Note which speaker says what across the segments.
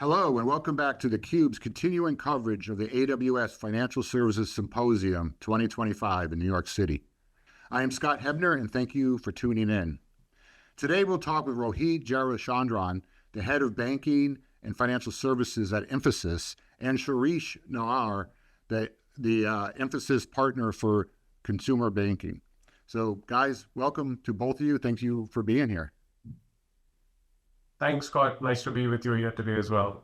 Speaker 1: Hello, and welcome back to theCUBE's continuing coverage of the AWS Financial Services Symposium 2025 in New York City. I am Scott Hebner, and thank you for tuning in. Today, we'll talk with Rohit Jayachandran, the head of banking and financial services at Mphasis, and Suresh Nair, the Mphasis partner for consumer banking. So, guys, welcome to both of you. Thank you for being here.
Speaker 2: Thanks, Scott. Nice to be with you here today as well.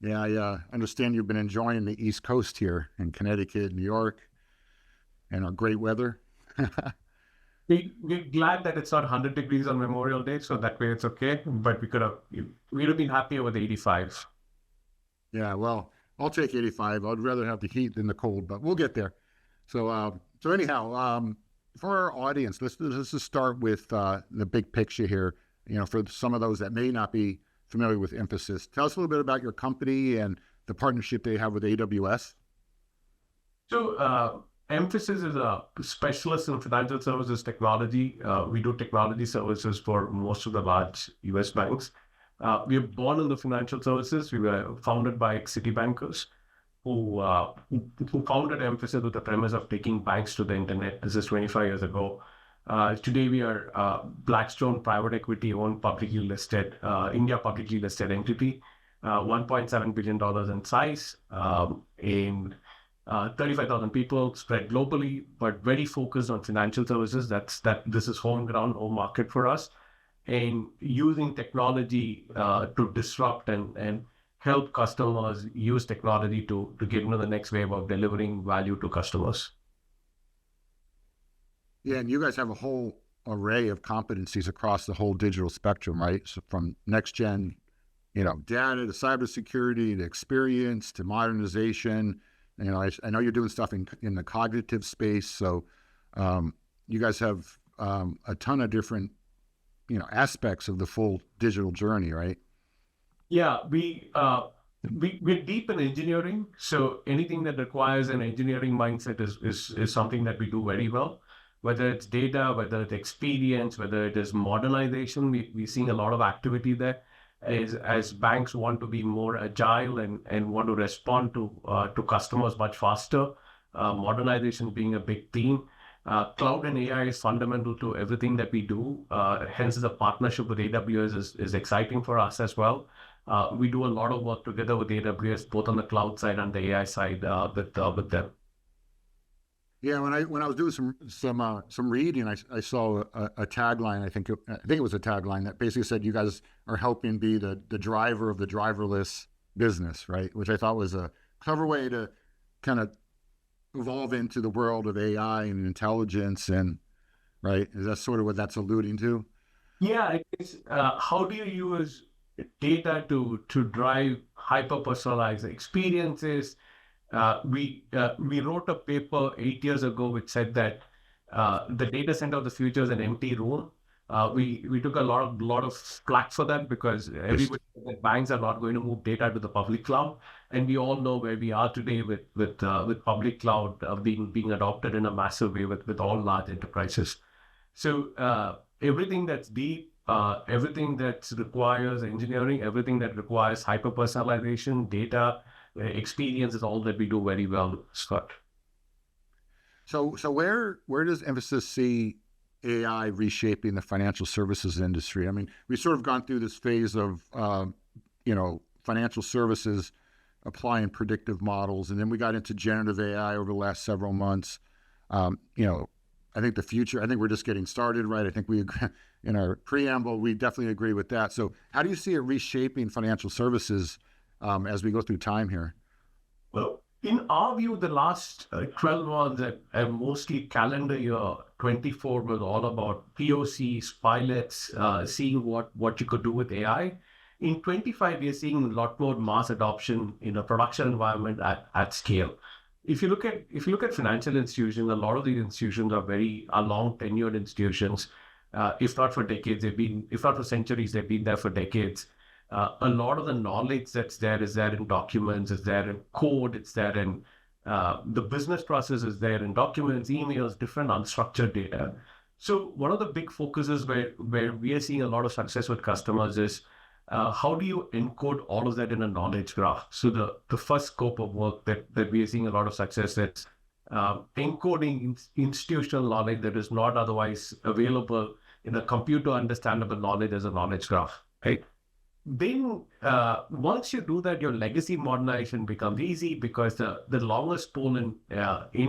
Speaker 1: Yeah, I understand you've been enjoying the East Coast here in Connecticut, New York, and our great weather.
Speaker 2: We're glad that it's not 100 degrees on Memorial Day, so that way it's okay. But we'd have been happier with 85.
Speaker 1: Yeah, well, I'll take 85. I'd rather have the heat than the cold, but we'll get there. So anyhow, for our audience, let's just start with the big picture here. You know, for some of those that may not be familiar with Mphasis, tell us a little bit about your company and the partnership they have with AWS.
Speaker 2: So Mphasis is a specialist in financial services technology. We do technology services for most of the large US banks. We were born in the financial services. We were founded by Citibankers who founded Mphasis with the premise of taking banks to the internet. This is 25 years ago. Today we are Blackstone private equity owned publicly listed, India publicly listed entity, $1.7 billion in size, in 35,000 people spread globally, but very focused on financial services. This is home ground, home market for us, and using technology to disrupt and help customers use technology to get into the next wave of delivering value to customers.
Speaker 1: Yeah, and you guys have a whole array of competencies across the whole digital spectrum, right? So from next gen, data to cybersecurity to experience to modernization. I know you're doing stuff in the cognitive space. So you guys have a ton of different, aspects of the full digital journey, right?
Speaker 2: Yeah, we're deep in engineering. So anything that requires an engineering mindset is something that we do very well. Whether it's data, whether it's experience, whether it is modernization, we're seeing a lot of activity there as banks want to be more agile and want to respond to customers much faster. Modernization being a big theme. Cloud and AI is fundamental to everything that we do. Hence, the partnership with AWS is exciting for us as well. We do a lot of work together with AWS, both on the cloud side and the AI side with them.
Speaker 1: Yeah, when I was doing some reading, I saw a tagline. I think it was a tagline that basically said you guys are helping be the driver of the driverless business, right? Which I thought was a clever way to kind of evolve into the world of AI and intelligence, and right? Is that sort of what that's alluding to?
Speaker 2: Yeah, it's how do you use data to drive hyper-personalized experiences? We wrote a paper 8 years ago which said that the data center of the future is an empty room. We took a lot of flack for that because everybody banks are not going to move data to the public cloud, and we all know where we are today with public cloud being adopted in a massive way with all large enterprises. So everything that's deep, everything that requires engineering, everything that requires hyper personalization, data. Experience is all that we do very well, Scott.
Speaker 1: So where does Mphasis see AI reshaping the financial services industry? I mean, we've sort of gone through this phase of, financial services applying predictive models, and then we got into generative AI over the last several months. I think the future, I think we're just getting started, right? I think we agree, in our preamble, we definitely agree with that. So how do you see it reshaping financial services as we go through time here?
Speaker 2: Well, in our view, the last 12 months and mostly calendar year 24 was all about POCs, pilots, seeing what you could do with AI. In 25, we are seeing a lot more mass adoption in a production environment at scale. If you look at financial institutions, a lot of these institutions are long tenured institutions. If not for decades, if not for centuries, they've been there for decades. A lot of the knowledge that's there is there in documents, is there in code, it's there in the business process is there in documents, emails, different unstructured data. So one of the big focuses where we are seeing a lot of success with customers is how do you encode all of that in a knowledge graph? So the first scope of work that we are seeing a lot of success is encoding institutional knowledge that is not otherwise available in a computer understandable knowledge as a knowledge graph, right? Then once you do that, your legacy modernization becomes easy because the longest pole in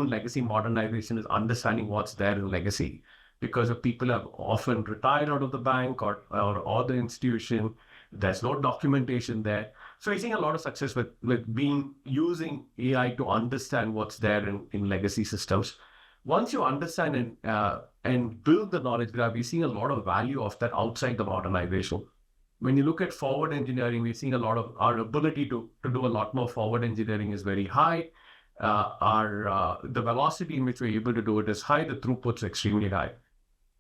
Speaker 2: legacy modernization is understanding what's there in legacy. Because if people have often retired out of the bank or the institution, there's no documentation there. So we're seeing a lot of success with using AI to understand what's there in legacy systems. Once you understand and build the knowledge graph, we're seeing a lot of value of that outside the modernization. When you look at forward engineering, we're seeing a lot of our ability to do a lot more forward engineering is very high. The velocity in which we're able to do it is high. The throughput's extremely high.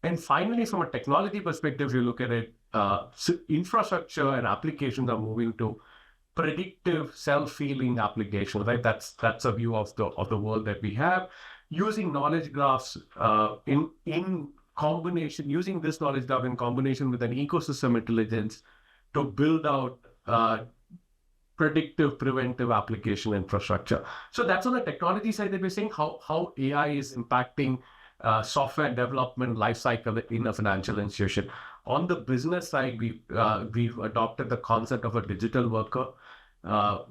Speaker 2: And finally, from a technology perspective, you look at it, so infrastructure and applications are moving to predictive, self-healing applications, right? That's a view of the world that we have. Using knowledge graphs in combination, using this knowledge graph in combination with an ecosystem intelligence to build out predictive, preventive application infrastructure. So that's on the technology side that we're saying how AI is impacting software development lifecycle in a financial institution. On the business side, we've adopted the concept of a digital worker.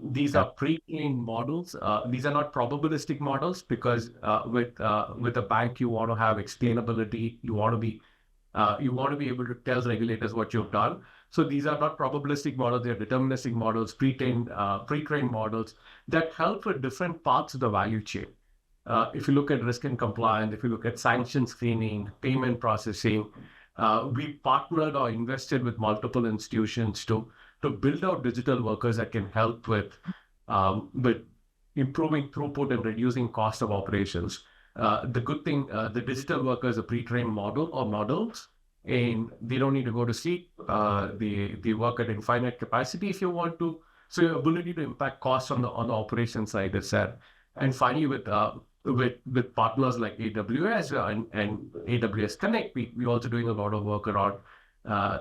Speaker 2: These are pre-trained models. These are not probabilistic models because with a bank, you want to have explainability. You want to be able to tell regulators what you've done. So these are not probabilistic models. They're deterministic models, pre-trained models that help with different parts of the value chain. If you look at risk and compliance, if you look at sanction screening, payment processing, we partnered or invested with multiple institutions to build out digital workers that can help with improving throughput and reducing cost of operations. The good thing, the digital worker is a pre-trained model or models, and they don't need to go to sleep. They work at infinite capacity if you want to. So your ability to impact costs on the operation side is there. And finally, with partners like AWS and AWS Connect, we also doing a lot of work around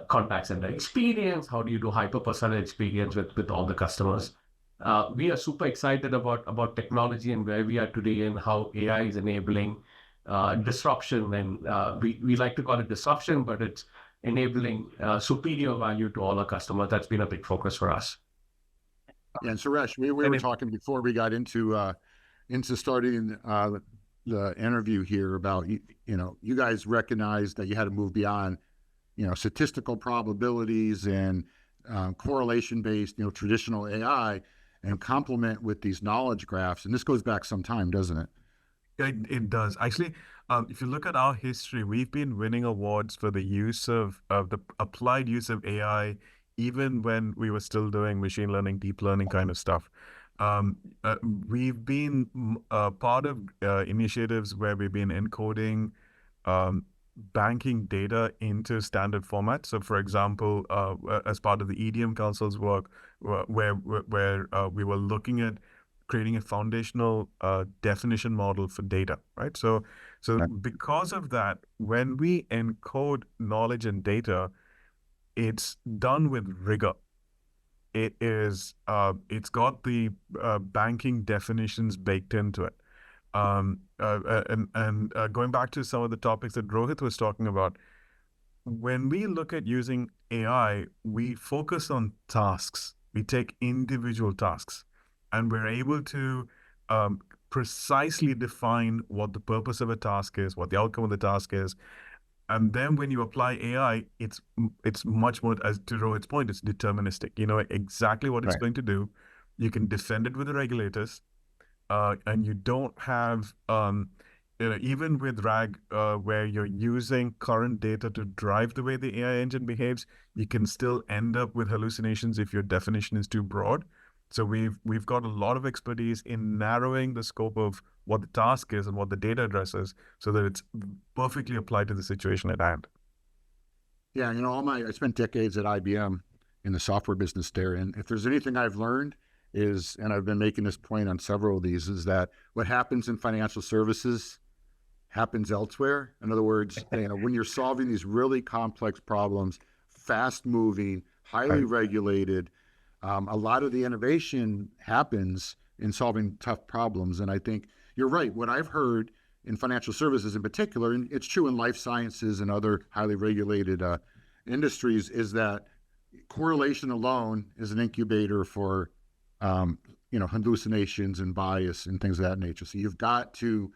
Speaker 2: contact center experience. How do you do hyper-personal experience with all the customers? We are super excited about technology and where we are today and how AI is enabling disruption. And we like to call it disruption, but it's enabling superior value to all our customers. That's been a big focus for us.
Speaker 1: Yeah, and Suresh, we were talking before we got into starting the interview here about, you guys recognized that you had to move beyond, statistical probabilities and correlation-based, traditional AI and complement with these knowledge graphs. And this goes back some time, doesn't it?
Speaker 3: It does. Actually, if you look at our history, we've been winning awards for the use of the applied use of AI, even when we were still doing machine learning, deep learning kind of stuff. We've been part of initiatives where we've been encoding banking data into standard formats. So, for example, as part of the EDM Council's work, where we were looking at creating a foundational definition model for data, right? So because of that, when we encode knowledge and data, it's done with rigor. It's got the banking definitions baked into it. And going back to some of the topics that Rohit was talking about, when we look at using AI, we focus on tasks. We take individual tasks, and we're able to precisely define what the purpose of a task is, what the outcome of the task is. And then when you apply AI, it's much more, as to Rohit's point, it's deterministic. You know exactly what it's going to do. You can defend it with the regulators, and you don't have, even with RAG, where you're using current data to drive the way the AI engine behaves, you can still end up with hallucinations if your definition is too broad. So we've got a lot of expertise in narrowing the scope of what the task is and what the data addresses so that it's perfectly applied to the situation at hand.
Speaker 1: Yeah, I spent decades at IBM in the software business there. And if there's anything I've learned is, and I've been making this point on several of these, is that what happens in financial services happens elsewhere. In other words, when you're solving these really complex problems, fast moving, highly regulated. A lot of the innovation happens in solving tough problems. And I think you're right. What I've heard in financial services in particular, and it's true in life sciences and other highly regulated industries, is that correlation alone is an incubator for hallucinations and bias and things of that nature. So you've got to,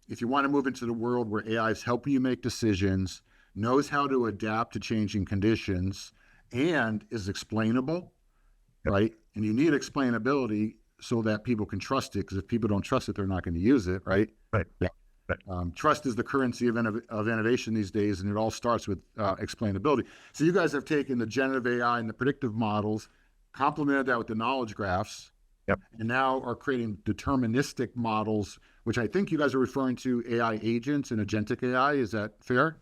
Speaker 1: if you want to move into the world where AI is helping you make decisions, knows how to adapt to changing conditions, and is explainable, right? And you need explainability so that people can trust it, because if people don't trust it, they're not going to use it, right?
Speaker 3: Right.
Speaker 1: Yeah. Trust is the currency of innovation these days, and it all starts with explainability. So you guys have taken the generative AI and the predictive models, complemented that with the knowledge graphs,
Speaker 3: Yep.
Speaker 1: and now are creating deterministic models, which I think you guys are referring to AI agents and agentic AI. Is that fair?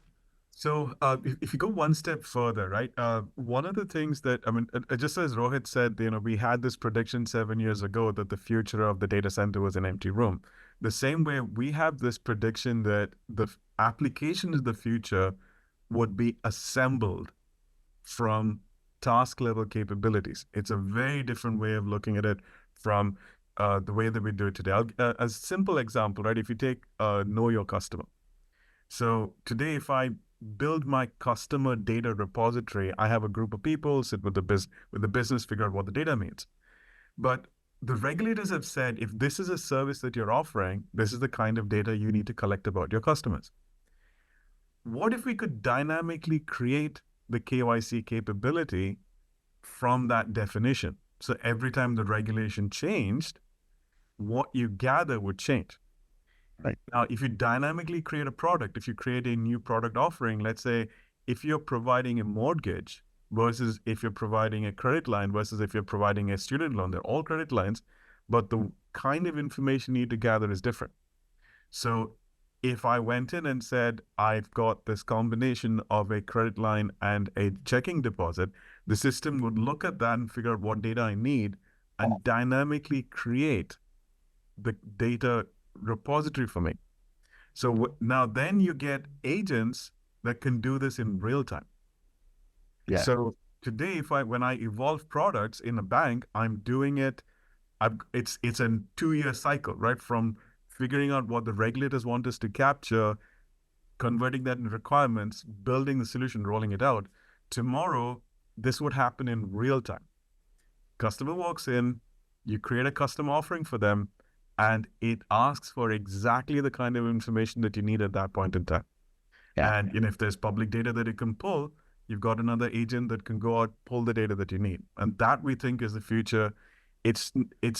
Speaker 3: So if you go one step further, right, one of the things that, I mean, just as Rohit said, we had this prediction 7 years ago that the future of the data center was an empty room. The same way we have this prediction that the application of the future would be assembled from task level capabilities. It's a very different way of looking at it from the way that we do it today. A simple example, right? If you take know your customer. So today, if I build my customer data repository, I have a group of people sit with the business, figure out what the data means. But the regulators have said, if this is a service that you're offering, this is the kind of data you need to collect about your customers. What if we could dynamically create the KYC capability from that definition? So every time the regulation changed, what you gather would change. Right. Now, if you dynamically create a product, if you create a new product offering, let's say if you're providing a mortgage versus if you're providing a credit line versus if you're providing a student loan, they're all credit lines, but the kind of information you need to gather is different. So if I went in and said, I've got this combination of a credit line and a checking deposit, the system would look at that and figure out what data I need and dynamically create the data repository for me. So now then you get agents that can do this in real time.
Speaker 1: Yeah.
Speaker 3: So today, when I evolve products in a bank, I'm doing it. It's a 2-year cycle, right? From figuring out what the regulators want us to capture, converting that into requirements, building the solution, rolling it out. Tomorrow, this would happen in real time. Customer walks in, you create a custom offering for them, and it asks for exactly the kind of information that you need at that point in time. Yeah. And if there's public data that it can pull, you've got another agent that can go out, pull the data that you need. And that, we think, is the future. It's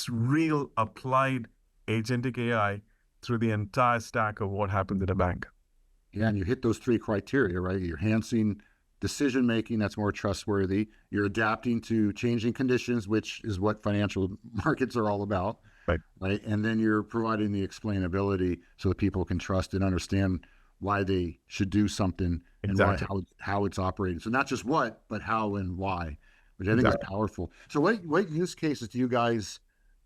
Speaker 3: real applied agentic AI through the entire stack of what happens in a bank.
Speaker 1: Yeah, and you hit those 3 criteria, right? You're enhancing decision-making that's more trustworthy. You're adapting to changing conditions, which is what financial markets are all about. Right. And then you're providing the explainability so that people can trust and understand why they should do something. Exactly. And how it's operating. So not just what, but how and why, which I think is powerful. So what use cases do you guys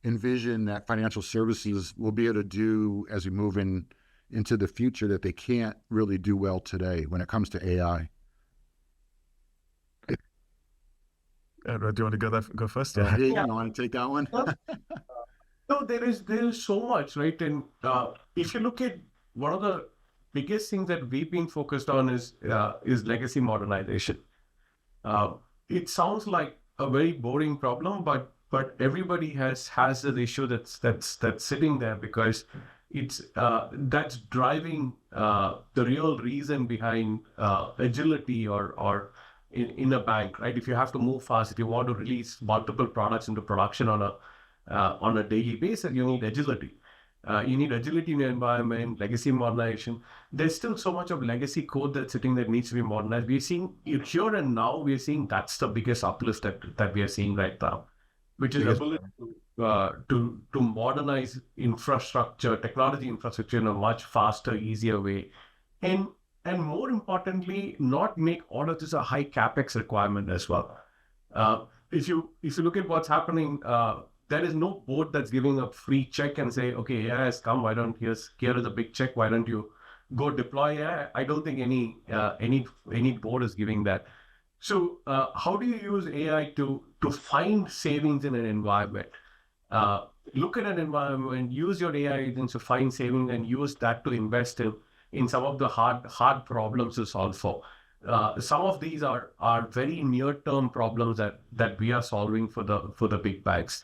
Speaker 1: envision that financial services will be able to do as we move into the future that they can't really do well today when it comes to AI?
Speaker 3: Do you want to go first?
Speaker 1: Yeah. You want to take that one?
Speaker 2: No, there is so much, right? And if you look at one of the biggest things that we've been focused on is legacy modernization. It sounds like a very boring problem, but everybody has an issue that's sitting there because it's that's driving the real reason behind agility or in a bank, right? If you have to move fast, if you want to release multiple products into production on a daily basis, you need agility. You need agility in your environment, legacy modernization. There's still so much of legacy code that's sitting that needs to be modernized. We're seeing here and now, we're seeing that's the biggest uplift that we are seeing right now, which is ability to modernize infrastructure, technology infrastructure in a much faster, easier way. And more importantly, not make all of this a high capex requirement as well. If you look at what's happening, there is no board that's giving a free check and say, okay, AI has come. Why don't here is a big check. Why don't you go deploy AI? I don't think any board is giving that. So, how do you use AI to find savings in an environment? Uh, Look at an environment, use your AI agents to find savings, and use that to invest in some of the hard problems to solve for. Some of these are very near term problems that we are solving for the big banks.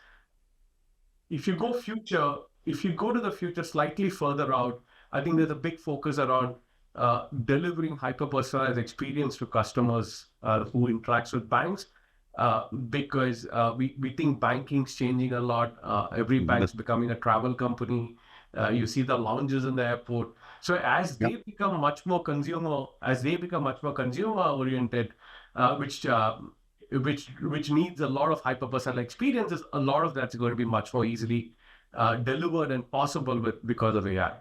Speaker 2: If you go future, if you go to the future slightly further out, I think there's a big focus around delivering hyper-personalized experience to customers who interacts with banks, because we think banking's changing a lot. Every bank's becoming a travel company. You see the lounges in the airport. So
Speaker 1: Yep.
Speaker 2: as they become much more consumer oriented, which needs a lot of hyper personal experiences, a lot of that's going to be much more easily delivered and possible because of AI.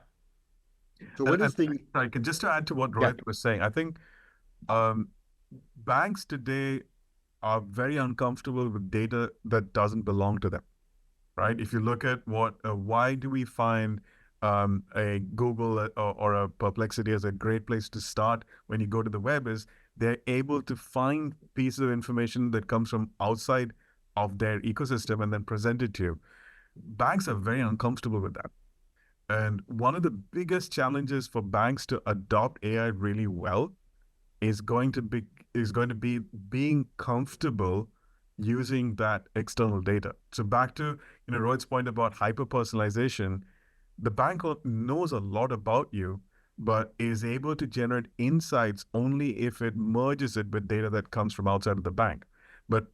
Speaker 1: So
Speaker 3: And,
Speaker 1: what is the
Speaker 3: sorry, just to add to what
Speaker 1: yeah?
Speaker 3: Rohit was saying, I think um, banks today are very uncomfortable with data that doesn't belong to them, right? If you look at why do we find a Google or a Perplexity as a great place to start when you go to the web is they're able to find pieces of information that comes from outside of their ecosystem and then present it to you. Banks are very uncomfortable with that. And one of the biggest challenges for banks to adopt AI really well is going to be being comfortable using that external data. So back to Rohit's point about hyper personalization, the bank knows a lot about you, but is able to generate insights only if it merges it with data that comes from outside of the bank. But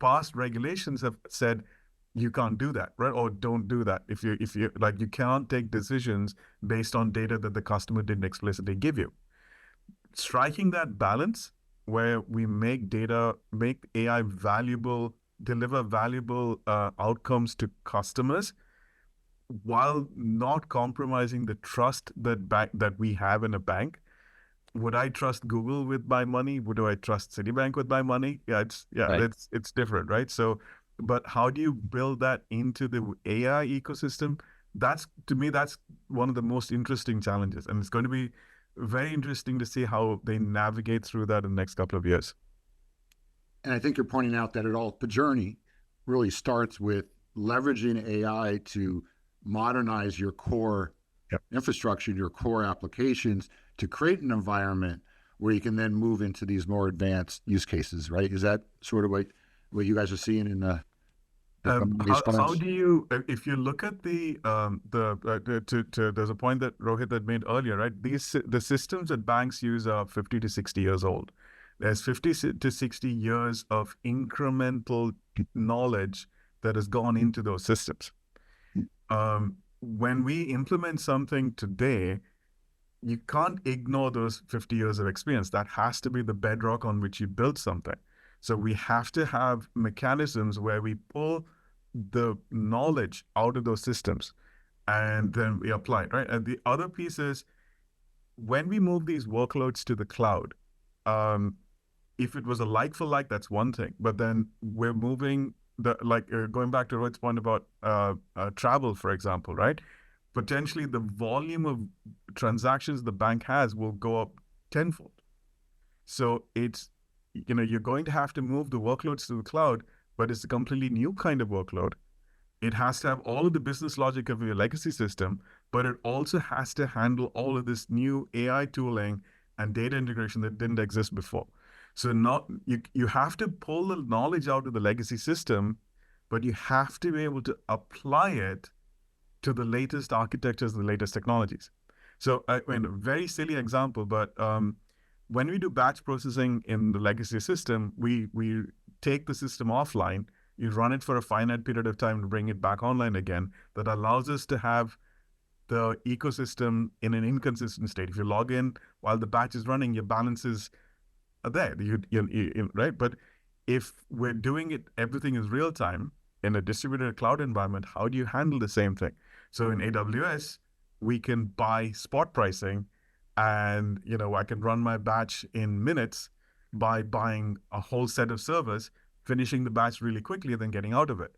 Speaker 3: past regulations have said you can't do that, right? Or don't do that. If you like, you can't take decisions based on data that the customer didn't explicitly give you. Striking that balance where we make AI valuable, deliver valuable outcomes to customers while not compromising the trust that we have in a bank. Would I trust Google with my money? Would I trust Citibank with my money?
Speaker 1: Right.
Speaker 3: It's different, right? So, but how do you build that into the AI ecosystem? To me, that's one of the most interesting challenges, and it's going to be very interesting to see how they navigate through that in the next couple of years.
Speaker 1: And I think you're pointing out that the journey really starts with leveraging AI to modernize your core
Speaker 3: Yep.
Speaker 1: infrastructure, your core applications to create an environment where you can then move into these more advanced use cases, right? Is that sort of what you guys are seeing in the these
Speaker 3: How
Speaker 1: firms?
Speaker 3: do you, if you look at there's a point that Rohit had made earlier, right? The systems that banks use are 50 to 60 years old. There's 50 to 60 years of incremental knowledge that has gone into those systems. When we implement something today, you can't ignore those 50 years of experience. That has to be the bedrock on which you build something. So we have to have mechanisms where we pull the knowledge out of those systems and then we apply it, right? And the other piece is when we move these workloads to the cloud, if it was a like for like, that's one thing. But then we're moving going back to Rohit's point about travel, for example, right? Potentially the volume of transactions the bank has will go up tenfold. So you're going to have to move the workloads to the cloud, but it's a completely new kind of workload. It has to have all of the business logic of your legacy system, but it also has to handle all of this new AI tooling and data integration that didn't exist before. So you have to pull the knowledge out of the legacy system, but you have to be able to apply it to the latest architectures, the latest technologies. So, I mean, a very silly example, but when we do batch processing in the legacy system, we take the system offline, you run it for a finite period of time to bring it back online again. That allows us to have the ecosystem in an inconsistent state. If you log in while the batch is running, your balances are there, right? But if we're doing it, everything is real time in a distributed cloud environment, how do you handle the same thing? So in AWS, we can buy spot pricing and, I can run my batch in minutes by buying a whole set of servers, finishing the batch really quickly, then getting out of it.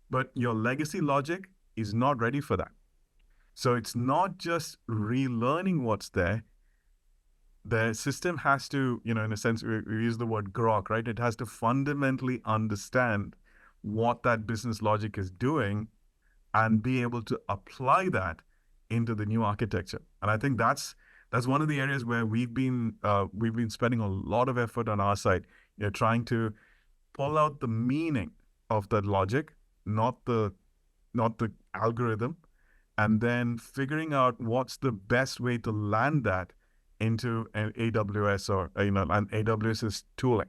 Speaker 3: But your legacy logic is not ready for that. So it's not just relearning what's there. the system has to, in a sense, we use the word grok, right? It has to fundamentally understand what that business logic is doing and be able to apply that into the new architecture. And I think that's one of the areas where we've been spending a lot of effort on our side, trying to pull out the meaning of that logic, not the algorithm, and then figuring out what's the best way to land that into an AWS or an AWS's tooling.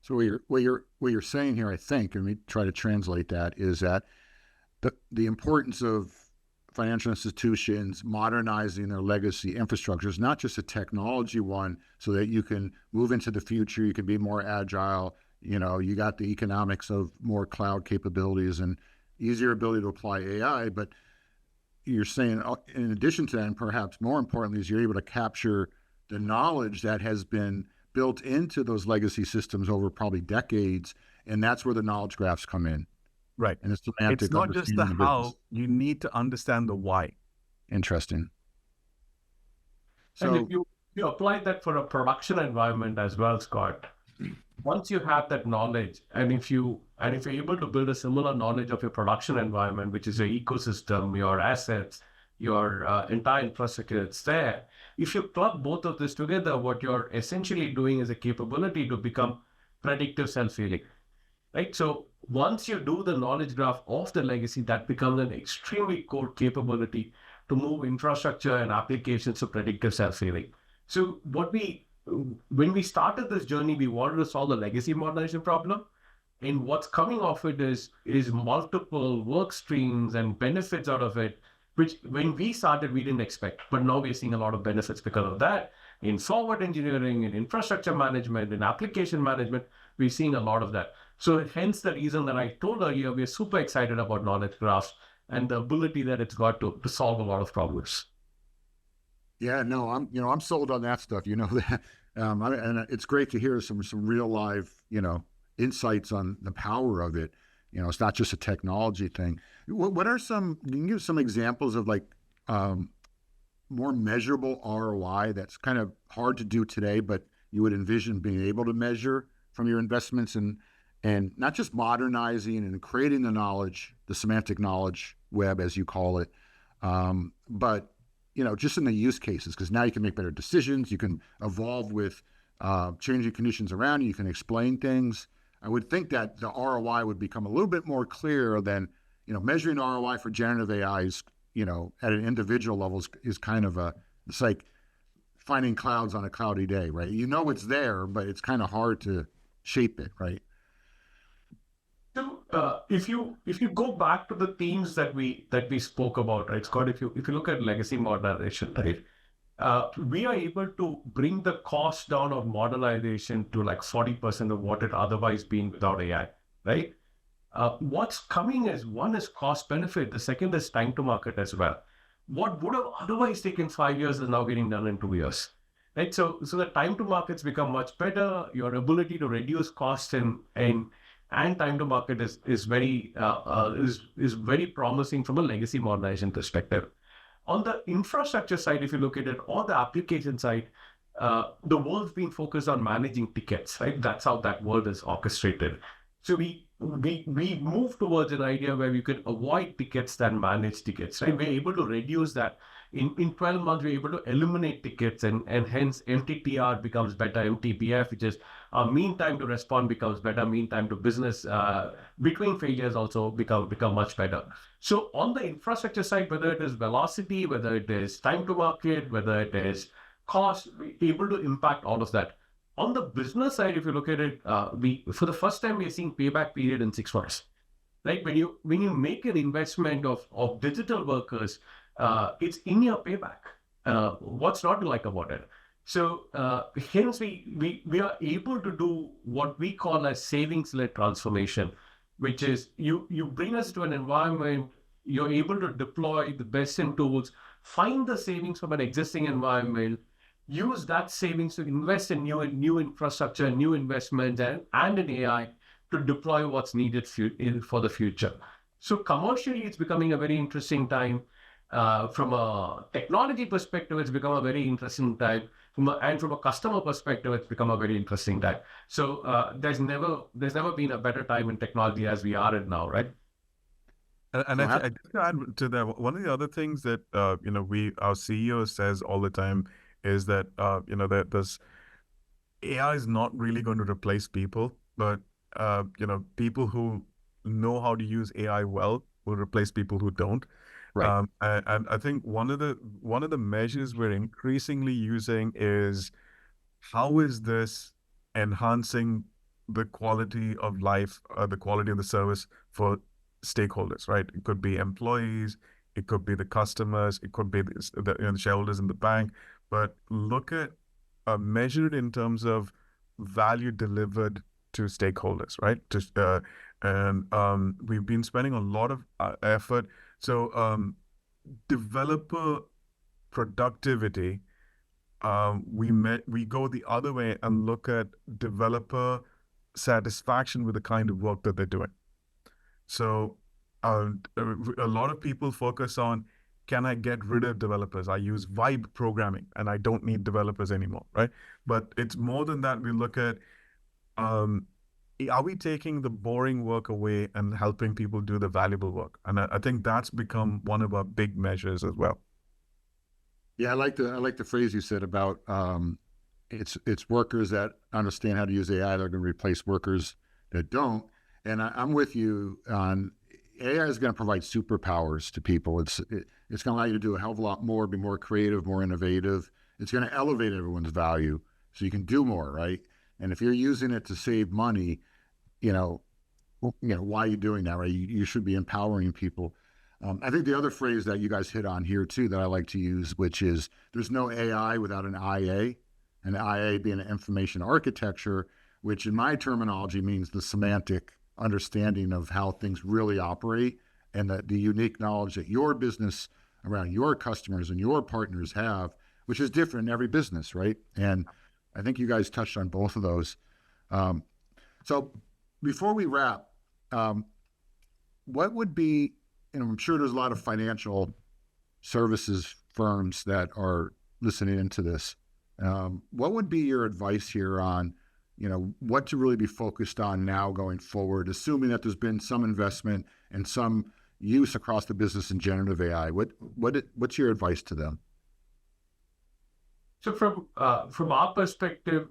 Speaker 1: So what you're saying here, I think, and we try to translate that, is that the importance of financial institutions modernizing their legacy infrastructure is not just a technology one, so that you can move into the future, you can be more agile. You got the economics of more cloud capabilities and easier ability to apply AI, but you're saying, in addition to that, and perhaps more importantly, is you're able to capture the knowledge that has been built into those legacy systems over probably decades, and that's where the knowledge graphs come in.
Speaker 3: Right.
Speaker 1: And the semantic
Speaker 3: It's not just the
Speaker 1: understanding of
Speaker 3: how,
Speaker 1: business.
Speaker 3: you need to understand the why.
Speaker 1: Interesting.
Speaker 2: And
Speaker 1: So
Speaker 2: if you apply that for a production environment as well, Scott, once you have that knowledge, and if you're able to build a similar knowledge of your production environment, which is your ecosystem, your assets, your entire infrastructure, it's there. If you club both of this together, what you're essentially doing is a capability to become predictive self-healing, right? So once you do the knowledge graph of the legacy, that becomes an extremely core capability to move infrastructure and applications to predictive self-healing. So when we started this journey, we wanted to solve the legacy modernization problem. And what's coming off it is multiple work streams and benefits out of it, which when we started, we didn't expect. But now we're seeing a lot of benefits because of that. In forward engineering, in infrastructure management, in application management, we're seeing a lot of that. So hence the reason that I told earlier, we're super excited about knowledge graphs and the ability that it's got to solve a lot of problems.
Speaker 1: yeah, no, I'm sold on that stuff. That, and it's great to hear some real live, insights on the power of it. It's not just a technology thing. What are can you give some examples of more measurable ROI that's kind of hard to do today, but you would envision being able to measure from your investments and not just modernizing and creating the knowledge, the semantic knowledge web, as you call it, but just in the use cases, because now you can make better decisions, you can evolve with changing conditions around you, you can explain things. I would think that the ROI would become a little bit more clear than, measuring ROI for generative AI is, at an individual level is kind of it's like finding clouds on a cloudy day, right? It's there, but it's kind of hard to shape it, right?
Speaker 2: So if you go back to the themes that we spoke about, right, Scott, if you look at legacy modernization, right, we are able to bring the cost down of modernization to like 40% of what it otherwise been without AI, right? What's coming is, one is cost benefit, the second is time to market as well. What would have otherwise taken 5 years is now getting done in 2 years, right? So the time to markets become much better. Your ability to reduce costs and time to market is very promising from a legacy modernization perspective. On the infrastructure side, if you look at it, or the application side, the world's been focused on managing tickets, right? That's how that world is orchestrated. So we move towards an idea where we could avoid tickets than manage tickets, right? We're able to reduce that. In 12 months, we're able to eliminate tickets, and hence MTTR becomes better, MTBF, which is mean time to respond becomes better, mean time to business between failures also become much better. So on the infrastructure side, whether it is velocity, whether it is time to market, whether it is cost, we're able to impact all of that. On the business side, if you look at it, for the first time, we're seeing payback period in 6 months. Right? When you make an investment of digital workers, it's in your payback. What's not to like about it? So hence we are able to do what we call a savings-led transformation, which is you bring us to an environment, you're able to deploy the best in tools, find the savings from an existing environment, use that savings to invest in new infrastructure, new investments, and in AI to deploy what's needed for the future. So commercially, it's becoming a very interesting time. From a technology perspective, it's become a very interesting time. from a customer perspective, it's become a very interesting time. So there's never been a better time in technology as we are in now, right?
Speaker 3: And
Speaker 1: So
Speaker 3: I think to add to that, one of the other things that our CEO says all the time is that that this AI is not really going to replace people, but people who know how to use AI well will replace people who don't.
Speaker 1: right.
Speaker 3: And I think one of the measures we're increasingly using is how is this enhancing the quality of life, the quality of the service for stakeholders, right? It could be employees, it could be the customers, it could be the shareholders in the bank, but look at measure it in terms of value delivered to stakeholders, right? And we've been spending a lot of effort. So developer productivity, we go the other way and look at developer satisfaction with the kind of work that they're doing. So a lot of people focus on, can I get rid of developers? I use vibe programming and I don't need developers anymore, right? But it's more than that. We look at, are we taking the boring work away and helping people do the valuable work? And I think that's become one of our big measures as well.
Speaker 1: Yeah, I like the phrase you said about it's workers that understand how to use AI that are going to replace workers that don't. And I'm with you on AI is going to provide superpowers to people. It's going to allow you to do a hell of a lot more, be more creative, more innovative. It's going to elevate everyone's value so you can do more, right? And if you're using it to save money, why are you doing that, right? You should be empowering people. I think the other phrase that you guys hit on here too that I like to use, which is there's no AI without an IA, and IA being an information architecture, which in my terminology means the semantic understanding of how things really operate and the unique knowledge that your business around your customers and your partners have, which is different in every business, right? And I think you guys touched on both of those. So before we wrap, what would be, I'm sure there's a lot of financial services firms that are listening into this. What would be your advice here on, what to really be focused on now going forward, assuming that there's been some investment and some use across the business in generative AI? What's your advice to them?
Speaker 2: So from our perspective,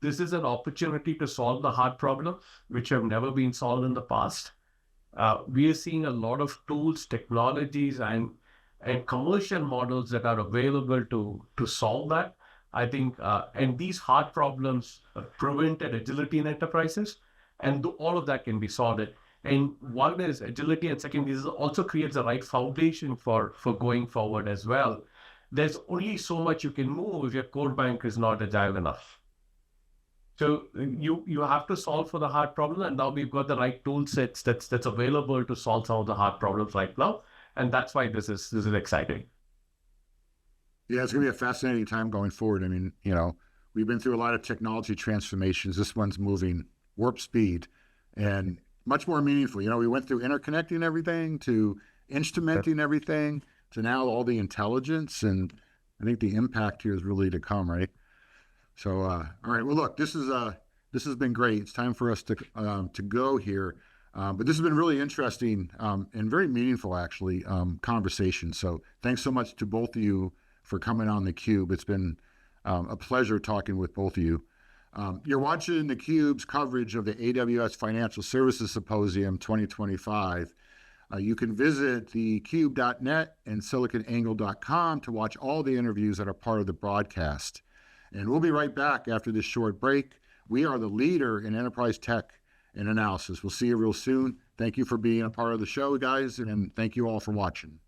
Speaker 2: this is an opportunity to solve the hard problems which have never been solved in the past. We are seeing a lot of tools, technologies, and commercial models that are available to solve that. I think, and these hard problems prevented agility in enterprises, and all of that can be solved. And one is agility, and second, this also creates the right foundation for going forward as well. There's only so much you can move if your core bank is not agile enough. So you have to solve for the hard problem, and now we've got the right tool sets that's available to solve some of the hard problems right now, and that's why this is exciting.
Speaker 1: Yeah, it's going to be a fascinating time going forward. I mean, we've been through a lot of technology transformations. This one's moving warp speed and much more meaningful. We went through interconnecting everything to instrumenting everything to now all the intelligence, and I think the impact here is really to come, right? So, all right. Well, look, this has been great. It's time for us to go here, but this has been really interesting and very meaningful, actually, conversation. So, thanks so much to both of you for coming on theCUBE. It's been a pleasure talking with both of you. You're watching theCUBE's coverage of the AWS Financial Services Symposium 2025. You can visit thecube.net and siliconangle.com to watch all the interviews that are part of the broadcast. And we'll be right back after this short break. We are the leader in enterprise tech and analysis. We'll see you real soon. Thank you for being a part of the show, guys, and thank you all for watching.